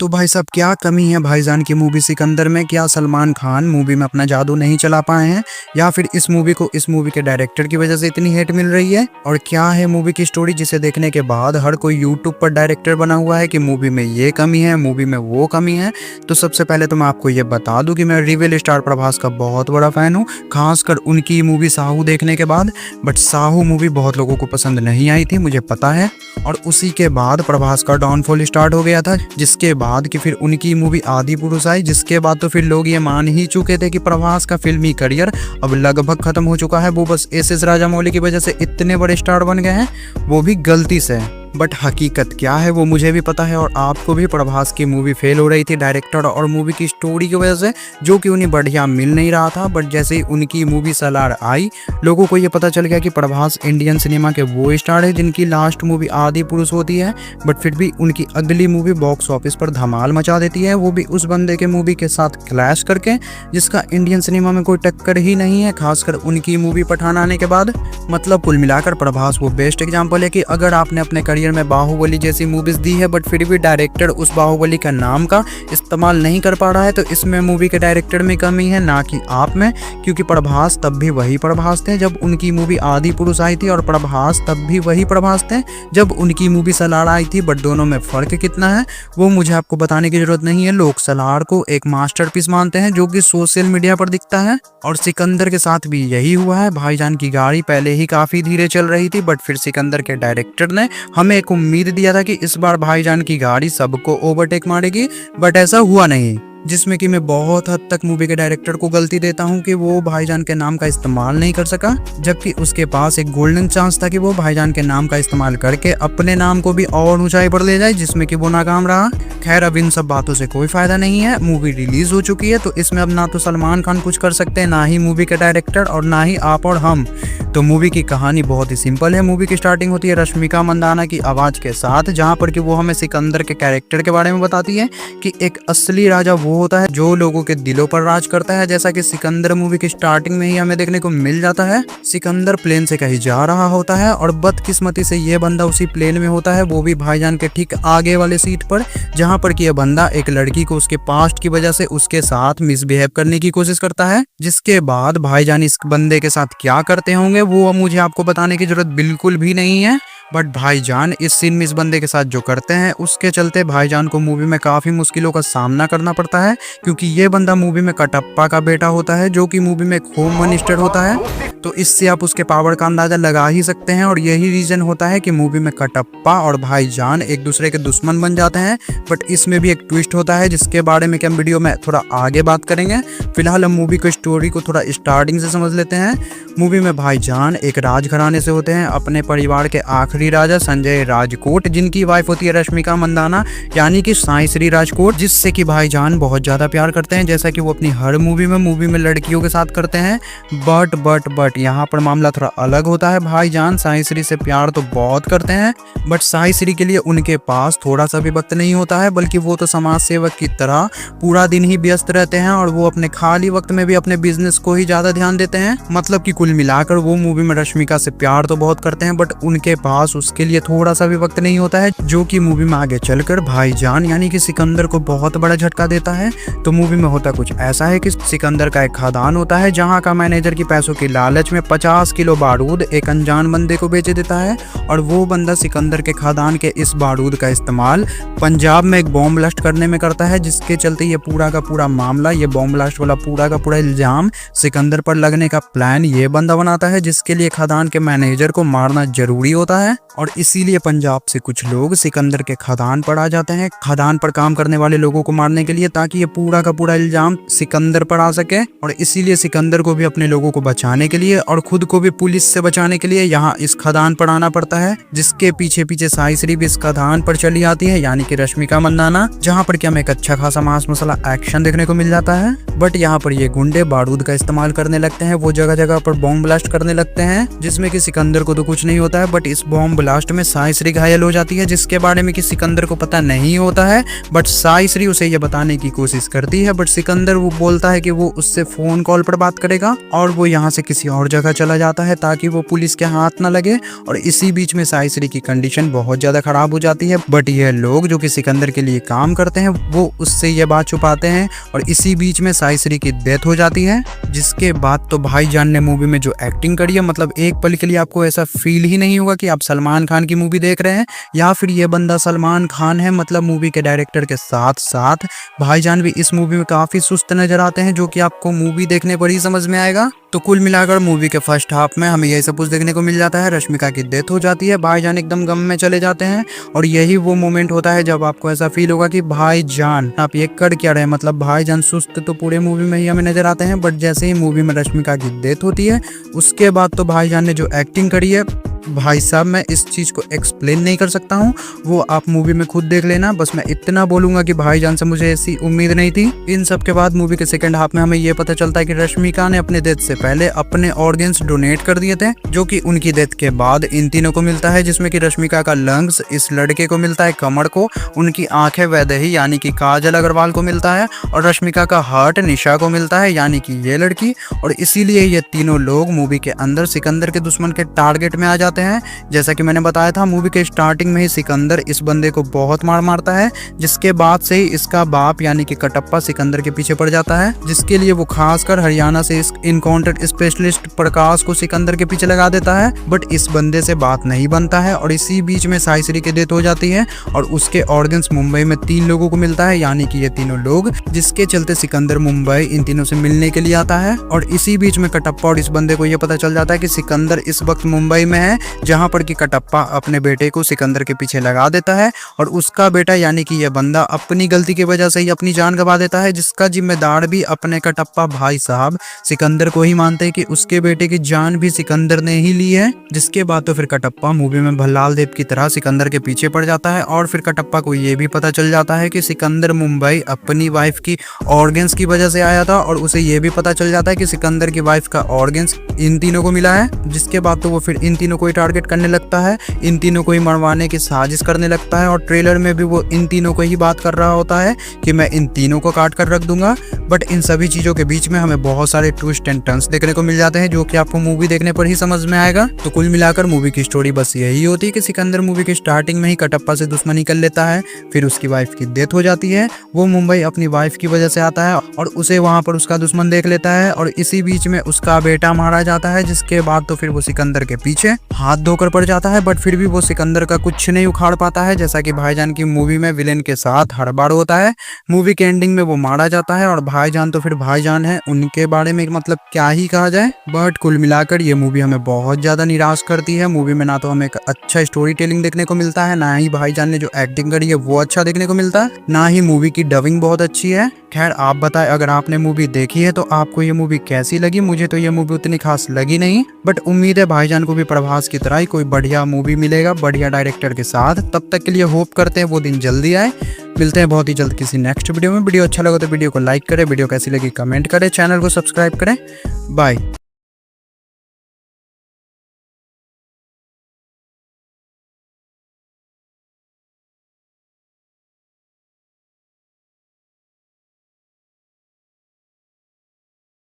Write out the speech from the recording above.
तो भाई साहब क्या कमी है भाईजान की मूवी सिकंदर में? क्या सलमान खान मूवी में अपना जादू नहीं चला पाए हैं, या फिर इस मूवी को इस मूवी के डायरेक्टर की वजह से इतनी हेट मिल रही है? और क्या है मूवी की स्टोरी जिसे देखने के बाद हर कोई यूट्यूब पर डायरेक्टर बना हुआ है कि मूवी में ये कमी है, मूवी में वो कमी है? तो सबसे पहले तो मैं आपको ये बता दूं कि मैं रियल स्टार प्रभास का बहुत बड़ा फैन हूँ, खासकर उनकी मूवी साहू देखने के बाद। बट साहू मूवी बहुत लोगों को पसंद नहीं आई थी, मुझे पता है। और उसी के बाद प्रभास का डाउनफॉल स्टार्ट हो गया था, जिसके बाद कि फिर उनकी मूवी आदि पुरुष आई, जिसके बाद तो फिर लोग ये मान ही चुके थे कि प्रभास का फिल्मी करियर अब लगभग खत्म हो चुका है। वो बस एस राजामौली की वजह से इतने बड़े स्टार बन गए हैं, वो भी गलती से। बट हकीकत क्या है वो मुझे भी पता है, और आपको भी। प्रभास की मूवी फेल हो रही थी डायरेक्टर और मूवी की स्टोरी की वजह से, जो कि उन्हें बढ़िया मिल नहीं रहा था। बट जैसे ही उनकी मूवी सलार आई, लोगों को ये पता चल गया कि प्रभास इंडियन सिनेमा के वो स्टार है जिनकी लास्ट मूवी आदि पुरुष होती है, बट फिर भी उनकी अगली मूवी बॉक्स ऑफिस पर धमाल मचा देती है, वो भी उस बंदे के मूवी के साथ क्लैश करके, जिसका इंडियन सिनेमा में कोई टक्कर ही नहीं है, खासकर उनकी मूवी पठान आने के बाद। मतलब कुल मिलाकर प्रभास वो बेस्ट एग्जाम्पल है कि अगर आपने अपने करियर में बाहुबली जैसी मूवीज दी है, बट फिर भी डायरेक्टर उस बाहुबली का नाम का इस्तेमाल नहीं कर पा रहा है, तो इसमें मूवी के डायरेक्टर में कमी है, ना कि आप में। क्योंकि प्रभास तब भी वही प्रभास थे जब उनकी मूवी आदि पुरुष आई थी, और प्रभास तब भी वही प्रभास थे जब उनकी मूवी सलार आई थी। बट दोनों में फर्क कितना है वो मुझे आपको बताने की जरूरत नहीं है। लोग सलार को एक मास्टरपीस मानते हैं जो कि सोशल मीडिया पर दिखता है, और सिकंदर के साथ भी यही हुआ है। भाईजान की गाड़ी पहले ही काफी धीरे चल रही थी, बट फिर सिकंदर के डायरेक्टर ने हमें एक उम्मीद दिया था कि इस बार भाईजान की गाड़ी सबको ओवरटेक मारेगी, बट ऐसा हुआ नहीं। जिसमें कि मैं बहुत हद तक मूवी के डायरेक्टर को गलती देता हूं कि वो भाईजान के नाम का इस्तेमाल नहीं कर सका, जबकि उसके पास एक गोल्डन चांस था कि वो भाईजान के नाम का इस्तेमाल करके अपने नाम को भी और ऊंचाई पर ले जाए, जिसमें कि वो नाकाम रहा। खैर, अब इन सब बातों से कोई फायदा नहीं है। मूवी रिलीज हो चुकी है, तो इसमें अब ना तो सलमान खान कुछ कर सकते हैं, ना ही मूवी के डायरेक्टर, और ना ही आप और हम। तो मूवी की कहानी बहुत ही सिंपल है। मूवी की स्टार्टिंग होती है रश्मिका मंदाना की आवाज के साथ, जहां पर कि वो हमें सिकंदर के कैरेक्टर के बारे में बताती है कि एक असली राजा वो होता है जो लोगों के दिलों पर राज करता है, जैसा कि सिकंदर मूवी की स्टार्टिंग में ही हमें देखने को मिल जाता है। सिकंदर प्लेन से कहीं जा रहा होता है, और बदकिस्मती से ये बंदा उसी प्लेन में होता है, वो भी भाईजान के ठीक आगे वाले सीट पर, जहां पर कि यह बंदा एक लड़की को उसके पास्ट की वजह से उसके साथ मिसबिहेव करने की कोशिश करता है। जिसके बाद भाईजान इस बंदे के साथ क्या करते होंगे वो मुझे आपको बताने की जरूरत बिल्कुल भी नहीं है। बट भाईजान इस सीन में इस बंदे के साथ जो करते हैं, उसके चलते भाईजान को मूवी में काफी मुश्किलों का सामना करना पड़ता है, क्योंकि ये बंदा मूवी में कटप्पा का बेटा होता है, जो कि मूवी में होम मिनिस्टर होता है। तो इससे आप उसके पावर का अंदाजा लगा ही सकते हैं, और यही रीजन होता है कि मूवी में कटप्पा और भाईजान एक दूसरे के दुश्मन बन जाते हैं। बट इसमें भी एक ट्विस्ट होता है, जिसके बारे में कि हम वीडियो में थोड़ा आगे बात करेंगे। फिलहाल हम मूवी की स्टोरी को थोड़ा स्टार्टिंग से समझ लेते हैं। मूवी में भाईजान एक राजघराने से होते हैं, अपने परिवार के आखिरी राजा संजय राजकोट, जिनकी वाइफ होती है रश्मिका मंदाना, यानी कि साई श्री राजकोट, जिससे कि भाईजान बहुत ज्यादा प्यार करते हैं, जैसा कि वो अपनी हर मूवी में लड़कियों के साथ करते हैं। बट यहाँ पर मामला थोड़ा अलग होता है। भाईजान साई श्री से प्यार तो बहुत करते हैं, बट साई श्री के लिए उनके पास थोड़ा सा भी वक्त नहीं होता है, बल्कि वो तो समाज सेवक की तरह पूरा दिन ही व्यस्त रहते हैं, और वो अपने खाली वक्त में भी अपने बिजनेस को ही ज्यादा ध्यान देते हैं। मतलब कि कुल मिलाकर वो मूवी में रश्मिका से प्यार तो बहुत करते हैं, बट उनके पास उसके लिए थोड़ा सा भी वक्त नहीं होता है, जो कि मूवी में आगे चलकर भाईजान यानी कि सिकंदर को बहुत बड़ा झटका देता है। तो मूवी में होता कुछ ऐसा है कि सिकंदर का एक खदान होता है, जहां का मैनेजर की पैसों की लालच में 50 किलो बारूद एक अनजान बंदे को बेच देता है, और वो बंदा सिकंदर के खदान के इस बारूद का इस्तेमाल पंजाब में एक बॉम्ब ब्लास्ट करने में करता है, जिसके चलते ये पूरा का पूरा मामला, ये बॉम्ब ब्लास्ट वाला पूरा का पूरा इल्जाम सिकंदर पर लगने का प्लान ये बंदा बनाता है, जिसके लिए खदान के मैनेजर को मारना जरूरी होता है। और इसीलिए पंजाब से कुछ लोग सिकंदर के खदान पर आ जाते हैं, खदान पर काम करने वाले लोगों को मारने के लिए, ताकि ये पूरा का पूरा इल्जाम सिकंदर पर आ सके। और इसीलिए सिकंदर को भी अपने लोगों को बचाने के लिए और खुद को भी पुलिस से बचाने के लिए यहाँ इस खदान पर आना पड़ता है, जिसके पीछे पीछे साई श्री भी इस खदान पर चली आती है, यानी कि रश्मिका मंदाना, जहाँ पर क्या हमें एक अच्छा खासा मांस मसाला एक्शन देखने को मिल जाता है। बट यहाँ पर ये गुंडे बारूद का इस्तेमाल करने लगते हैं। वो जगह जगह पर बॉम्ब ब्लास्ट करने लगते हैं, जिसमें कि सिकंदर को तो कुछ नहीं होता है, बट इस बॉम्ब ब्लास्ट में साइश्री घायल हो जाती है, जिसके बारे में कि सिकंदर को पता नहीं होता है। बट साइश्री उसे ये बताने की कोशिश करती है, बट सिकंदर वो बोलता है कि वो उससे फोन कॉल पर बात करेगा और वो यहाँ से किसी और जगह चला जाता है ताकि वो पुलिस के हाथ न लगे। और इसी बीच में साइश्री की कंडीशन बहुत ज्यादा खराब हो जाती है, बट ये लोग जो कि सिकंदर के लिए काम करते हैं वो उससे ये बात छुपाते हैं और इसी बीच में साइश्री की डेथ हो जाती है। जिसके बाद तो भाईजान ने मूवी में जो एक्टिंग करी है, मतलब एक पल के लिए आपको ऐसा फील ही नहीं होगा कि आप सलमान खान की मूवी देख रहे हैं या फिर ये बंदा सलमान खान है। मतलब मूवी के डायरेक्टर के साथ साथ भाईजान भी इस मूवी में काफी सुस्त नजर आते हैं, जो कि आपको मूवी देखने पर ही समझ में आएगा। तो कुल मिलाकर मूवी के फर्स्ट हाफ में हमें यही सब कुछ देखने को मिल जाता है। रश्मिका की डेथ हो जाती है, भाईजान एकदम गम में चले जाते हैं और यही वो मोमेंट होता है जब आपको ऐसा फील होगा कि भाईजान आप ये कर क्या रहे। मतलब भाईजान सुस्त तो पूरे मूवी में ही हमें नजर आते हैं, बट जैसे ही मूवी में रश्मिका की डेथ होती है उसके बाद तो भाईजान ने जो एक्टिंग करी है, भाई साहब मैं इस चीज़ को एक्सप्लेन नहीं कर सकता हूँ, वो आप मूवी में खुद देख लेना। बस मैं इतना बोलूंगा कि भाईजान से मुझे ऐसी उम्मीद नहीं थी। इन सब के बाद मूवी के सेकंड हाफ में हमें ये पता चलता है कि रश्मिका ने अपने डेथ से पहले अपने ऑर्गन्स डोनेट कर दिए थे, जो कि उनकी डेथ के बाद इन तीनों को मिलता है, जिसमें कि रश्मिका का लंग्स इस लड़के को मिलता है, कमर को, उनकी आंखें वैदेही यानी कि काजल अग्रवाल को मिलता है और रश्मिका का हार्ट निशा को मिलता है यानी कि ये लड़की। और इसीलिए ये तीनों लोग मूवी के अंदर सिकंदर के दुश्मन के टारगेट में आ जाते हैं। जैसा कि मैंने बताया था, मूवी के स्टार्टिंग में ही सिकंदर इस बंदे को बहुत मार मारता है, जिसके बाद से ही इसका बाप यानी कि कटप्पा सिकंदर के पीछे पड़ जाता है, जिसके लिए वो खासकर हरियाणा से इस इनकाउंटर स्पेशलिस्ट प्रकाश को सिकंदर के पीछे लगा देता है। बट इस बंदे से बात नहीं बनता है और इसी बीच में साइश्री की डेथ हो जाती है और उसके ऑर्गन्स मुंबई में 3 लोगों को मिलता है यानी कि ये तीनों लोग, जिसके चलते सिकंदर मुंबई इन तीनों से मिलने के लिए आता है। और इसी बीच में कटप्पा और इस बंदे को यह पता चल जाता है कि सिकंदर इस वक्त मुंबई में है, जहां पर कि कटप्पा अपने बेटे को सिकंदर के पीछे लगा देता है और उसका बेटा यानी कि यह बंदा अपनी गलती की वजह से ही अपनी जान गंवा देता है, जिसका जिम्मेदार भी अपने कटप्पा भाई साहब सिकंदर को ही मानते हैं कि उसके बेटे की जान भी सिकंदर ने ही ली है। जिसके बाद तो फिर कटप्पा मूवी में भल्लाल देव की तरह सिकंदर के पीछे पड़ जाता है और फिर कटप्पा को यह भी पता चल जाता है कि सिकंदर मुंबई अपनी वाइफ की ऑर्गन्स की वजह से आया था और उसे यह भी पता चल जाता है कि सिकंदर की वाइफ का ऑर्गन्स इन तीनों को मिला है। जिसके बाद तो वो फिर इन तीनों को ही टारगेट करने लगता है, इन तीनों को ही मरवाने की साजिश करने लगता है और ट्रेलर में भी वो इन तीनों को ही बात कर रहा होता है कि मैं इन तीनों को काट कर रख दूंगा। बट इन सभी चीजों के बीच में हमें बहुत सारे ट्विस्ट एंड टर्न्स देखने को मिल जाते हैं, जो कि आपको मूवी देखने पर ही समझ में आएगा। तो कुल मिलाकर मूवी की स्टोरी बस यही होती है कि सिकंदर मूवी के स्टार्टिंग में ही कटप्पा से दुश्मनी कर लेता है, फिर उसकी वाइफ की डेथ हो जाती है, वो मुंबई अपनी वाइफ की वजह से आता है और उसे वहां पर उसका दुश्मन देख लेता है और इसी बीच में उसका बेटा मारा जाता है। जिसके बाद तो फिर वो सिकंदर के पीछे हाथ धोकर पड़ जाता है, बट फिर भी वो सिकंदर का कुछ नहीं उखाड़ पाता है, जैसा कि भाईजान की मूवी में विलेन के साथ हर बार होता है। मूवी के एंडिंग में वो मारा जाता है और भाईजान तो फिर भाईजान है, उनके बारे में मतलब क्या ही कहा जाए। बट कुल मिलाकर ये मूवी हमें बहुत ज्यादा निराश करती है। मूवी में ना तो हमें एक अच्छा स्टोरी टेलिंग देखने को मिलता है, ना ही भाईजान ने जो एक्टिंग करी है वो अच्छा देखने को मिलता है, ना ही मूवी की डबिंग बहुत अच्छी है। खैर आप बताएं, अगर आपने मूवी देखी है तो आपको ये मूवी कैसी लगी। मुझे तो ये मूवी उतनी खास लगी नहीं, बट उम्मीद है भाईजान को भी प्रभास की तरह ही कोई बढ़िया मूवी मिलेगा बढ़िया डायरेक्टर के साथ। तब तक के लिए होप करते हैं वो दिन जल्दी आए। मिलते हैं बहुत ही जल्द किसी नेक्स्ट वीडियो में। वीडियो अच्छा लगा तो वीडियो को लाइक करें, वीडियो कैसी लगी कमेंट करें, चैनल को सब्सक्राइब करें। बाय।